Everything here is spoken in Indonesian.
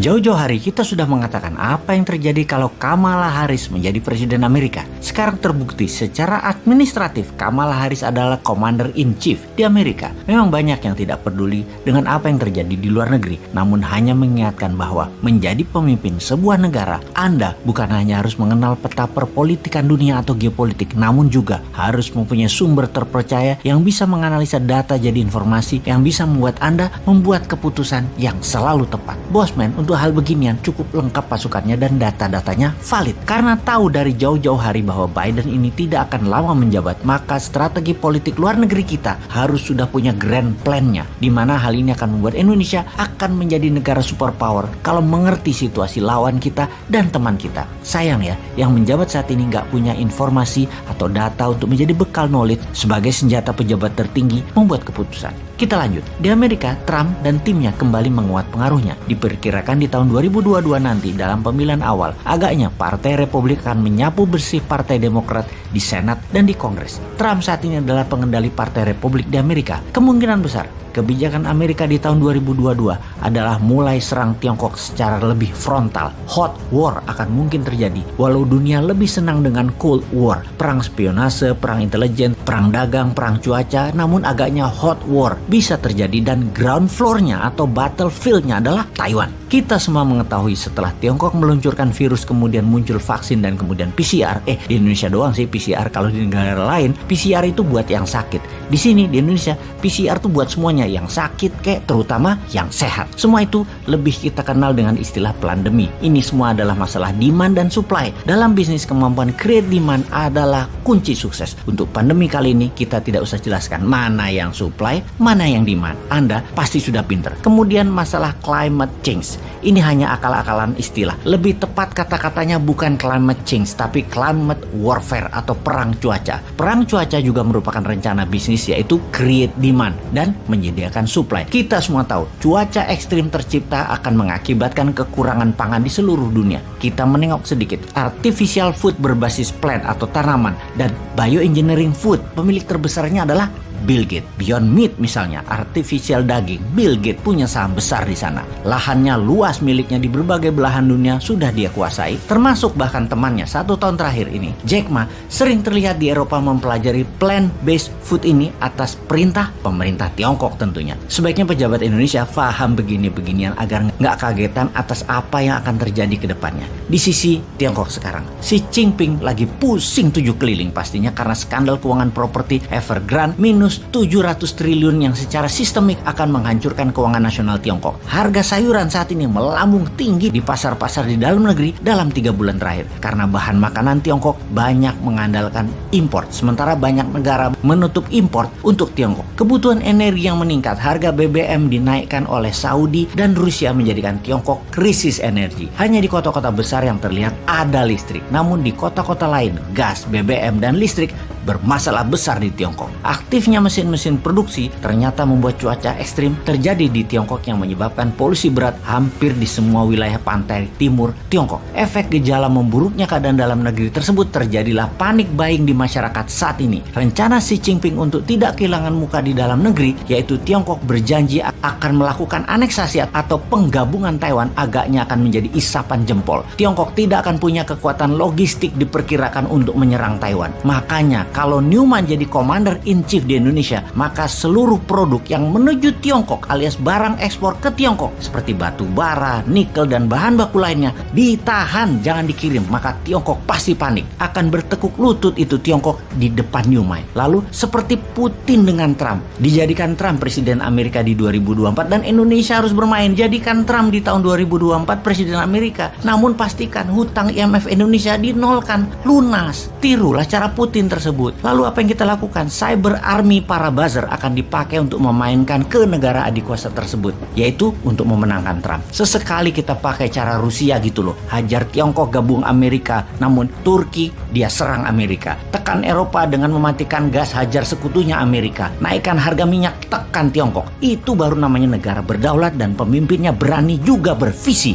Jauh-jauh hari kita sudah mengatakan apa yang terjadi kalau Kamala Harris menjadi Presiden Amerika. Sekarang terbukti secara administratif Kamala Harris adalah Commander-in-Chief di Amerika. Memang banyak yang tidak peduli dengan apa yang terjadi di luar negeri, namun hanya mengingatkan bahwa menjadi pemimpin sebuah negara, Anda bukan hanya harus mengenal peta perpolitikan dunia atau geopolitik, namun juga harus mempunyai sumber terpercaya yang bisa menganalisa data jadi informasi yang bisa membuat Anda membuat keputusan yang selalu tepat. Bosman, untuk hal beginian cukup lengkap pasukannya dan data-datanya valid. Karena tahu dari jauh-jauh hari bahwa Biden ini tidak akan lama menjabat, maka strategi politik luar negeri kita harus sudah punya grand plan-nya, di mana hal ini akan membuat Indonesia akan menjadi negara superpower kalau mengerti situasi lawan kita dan teman kita. Sayang ya, yang menjabat saat ini nggak punya informasi atau data untuk menjadi bekal knowledge sebagai senjata pejabat tertinggi membuat keputusan. Kita lanjut. Di Amerika, Trump dan timnya kembali menguat pengaruhnya. Diperkirakan di tahun 2022 nanti dalam pemilihan awal, agaknya Partai Republik akan menyapu bersih Partai Demokrat di Senat dan di Kongres. Trump saat ini adalah pengendali Partai Republik di Amerika. Kemungkinan besar kebijakan Amerika di tahun 2022 adalah mulai serang Tiongkok secara lebih frontal. Hot war akan mungkin terjadi, walau dunia lebih senang dengan Cold War, perang spionase, perang intelijen, perang dagang, perang cuaca, namun agaknya hot war bisa terjadi dan ground floor-nya atau battlefield-nya adalah Taiwan. Kita semua mengetahui setelah Tiongkok meluncurkan virus kemudian muncul vaksin dan kemudian PCR. Di Indonesia doang sih PCR, kalau di negara lain PCR itu buat yang sakit. Di sini di Indonesia PCR itu buat semuanya, yang sakit kayak terutama yang sehat. Semua itu lebih kita kenal dengan istilah pandemi. Ini semua adalah masalah demand dan supply. Dalam bisnis, kemampuan create demand adalah kunci sukses. Untuk pandemi kali ini kita tidak usah jelaskan mana yang supply, mana yang demand. Anda pasti sudah pinter. Kemudian masalah climate change. Ini hanya akal-akalan istilah. Lebih tepat kata-katanya bukan climate change, tapi climate warfare atau perang cuaca. Perang cuaca juga merupakan rencana bisnis, yaitu create demand dan menyediakan supply. Kita semua tahu cuaca ekstrim tercipta akan mengakibatkan kekurangan pangan di seluruh dunia. Kita menengok sedikit. Artificial food berbasis plant atau tanaman dan bioengineering food, pemilik terbesarnya adalah Bill Gates. Beyond Meat misalnya, artificial daging, Bill Gates punya saham besar di sana. Lahannya luas miliknya di berbagai belahan dunia sudah dia kuasai, termasuk bahkan temannya 1 tahun terakhir ini, Jack Ma, sering terlihat di Eropa mempelajari plant-based food ini atas perintah pemerintah Tiongkok tentunya. Sebaiknya pejabat Indonesia paham begini-beginian agar nggak kagetan atas apa yang akan terjadi ke depannya. Di sisi Tiongkok sekarang, Xi Jinping lagi pusing 7 keliling pastinya karena skandal keuangan properti Evergrande minus 700 triliun yang secara sistemik akan menghancurkan keuangan nasional Tiongkok. Harga sayuran saat ini melambung tinggi di pasar-pasar di dalam negeri dalam 3 bulan terakhir karena bahan makanan Tiongkok banyak mengandalkan impor, sementara banyak negara menutup impor untuk Tiongkok. Kebutuhan energi yang meningkat, harga BBM dinaikkan oleh Saudi dan Rusia menjadikan Tiongkok krisis energi. Hanya di kota-kota besar yang terlihat ada listrik, namun di kota-kota lain gas, BBM dan listrik bermasalah besar di Tiongkok. Aktifnya mesin-mesin produksi ternyata membuat cuaca ekstrim terjadi di Tiongkok yang menyebabkan polusi berat hampir di semua wilayah pantai timur Tiongkok. Efek gejala memburuknya keadaan dalam negeri tersebut terjadilah panik buying di masyarakat saat ini. Rencana Xi Jinping untuk tidak kehilangan muka di dalam negeri, yaitu Tiongkok berjanji akan melakukan aneksasi atau penggabungan Taiwan, agaknya akan menjadi isapan jempol. Tiongkok tidak akan punya kekuatan logistik diperkirakan untuk menyerang Taiwan. Makanya kalau Newman jadi Commander-in-Chief di Indonesia, maka seluruh produk yang menuju Tiongkok alias barang ekspor ke Tiongkok seperti batu bara, nikel dan bahan baku lainnya ditahan, jangan dikirim. Maka Tiongkok pasti panik, akan bertekuk lutut itu Tiongkok di depan Newman. Lalu seperti Putin dengan Trump, dijadikan Trump presiden Amerika di 2024 dan Indonesia harus bermain. Jadikan Trump di tahun 2024 presiden Amerika, namun pastikan hutang IMF Indonesia dinolkan, lunas. Tirulah cara Putin tersebut. Lalu apa yang kita lakukan? Cyber army para buzzer akan dipakai untuk memainkan ke negara adik kuasa tersebut, yaitu untuk memenangkan Trump. Sesekali kita pakai cara Rusia gitu loh, hajar Tiongkok gabung Amerika, namun Turki dia serang Amerika. Tekan Eropa dengan mematikan gas, hajar sekutunya Amerika. Naikkan harga minyak, tekan Tiongkok. Itu baru namanya negara berdaulat dan pemimpinnya berani juga bervisi.